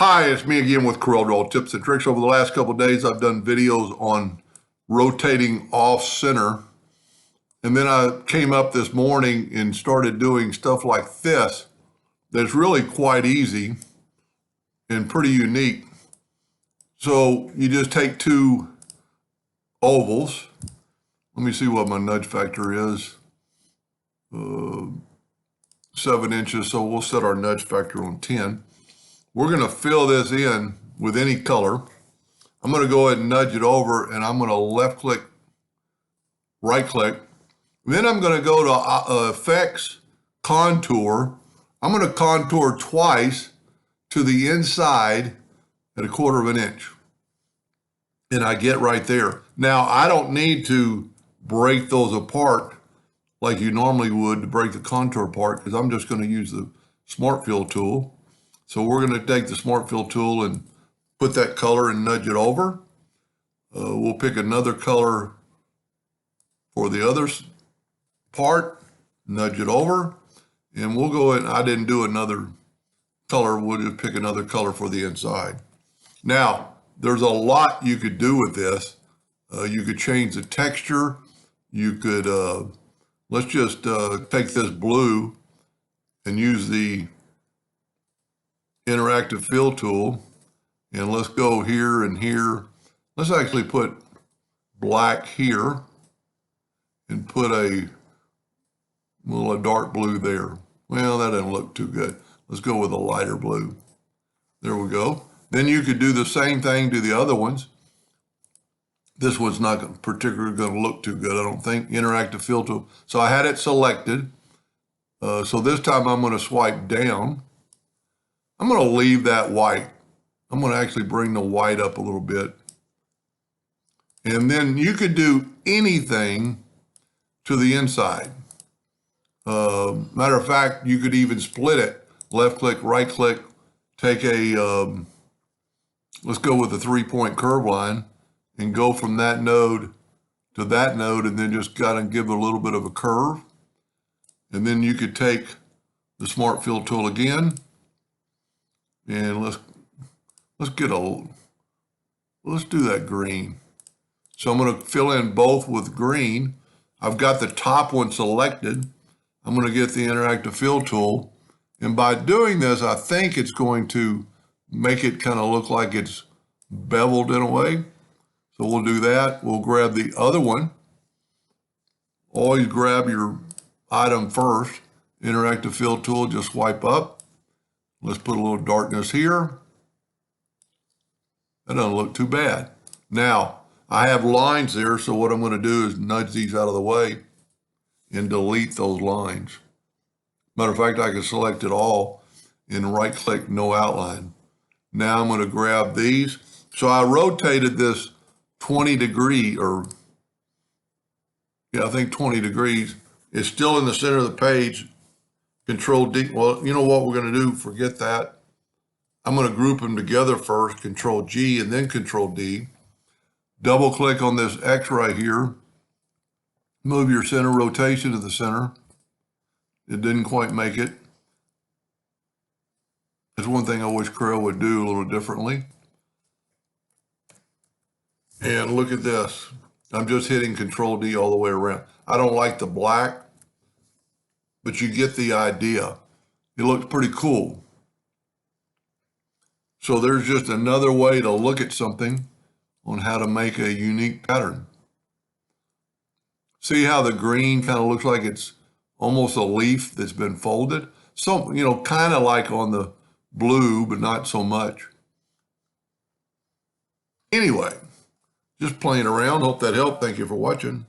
Hi, it's me again with CorelDraw tips and tricks. Over the last couple of days, I've done videos on rotating off center. And then I came up this morning and started doing stuff like this. That's really quite easy and pretty unique. So you just take two ovals. Let me see what my nudge factor is. 7 inches, so we'll set our nudge factor on 10. We're going to fill this in with any color. I'm going to go ahead and nudge it over, and I'm going to left click, right click. Then I'm going to go to Effects, Contour. I'm going to contour twice to the inside at 1/4 inch. And I get right there. Now, I don't need to break those apart like you normally would to break the contour apart, because I'm just going to use the Smart Fill tool. So we're going to take the Smart Fill tool and put that color and nudge it over. We'll pick another color for the other part, nudge it over, and we'll go ahead. I didn't do another color. We'll just pick another color for the inside. Now, there's a lot you could do with this. You could change the texture. You could, let's just take this blue and use the interactive fill tool, and let's go here and here. Let's actually put black here and put a dark blue there. Well, that doesn't look too good. Let's go with a lighter blue. There we go. Then you could do the same thing to the other ones. This one's not particularly going to look too good, I don't think. Interactive fill tool. So I had it selected. So this time I'm going to swipe down. I'm going to leave that white. I'm going to actually bring the white up a little bit. And then you could do anything to the inside. Matter of fact, you could even split it. Left click, right click, take a, let's go with a 3-point curve line and go from that node to that node, and then just got to give it a little bit of a curve. And then you could take the Smart Fill tool again, and let's do that green. So I'm going to fill in both with green. I've got the top one selected. I'm going to get the interactive fill tool. And by doing this, I think it's going to make it kind of look like it's beveled in a way. So we'll do that. We'll grab the other one. Always grab your item first. Interactive fill tool, just swipe up. Let's put a little darkness here. That doesn't look too bad. Now, I have lines there, so what I'm going to do is nudge these out of the way and delete those lines. Matter of fact, I can select it all and right-click No Outline. Now I'm going to grab these. So I rotated this 20 degree, or yeah, I think 20 degrees. It's still in the center of the page. Control D. Well, you know what we're going to do? Forget that. I'm going to group them together first, Control G and then Control D. Double click on this X right here. Move your center rotation to the center. It didn't quite make it. That's one thing I wish Corel would do a little differently. And look at this. I'm just hitting Control D all the way around. I don't like the black, but you get the idea. It looks pretty cool. So there's just another way to look at something on how to make a unique pattern. See how the green kind of looks like it's almost a leaf that's been folded? So, you know, kind of like on the blue, but not so much. Anyway, just playing around. Hope that helped. Thank you for watching.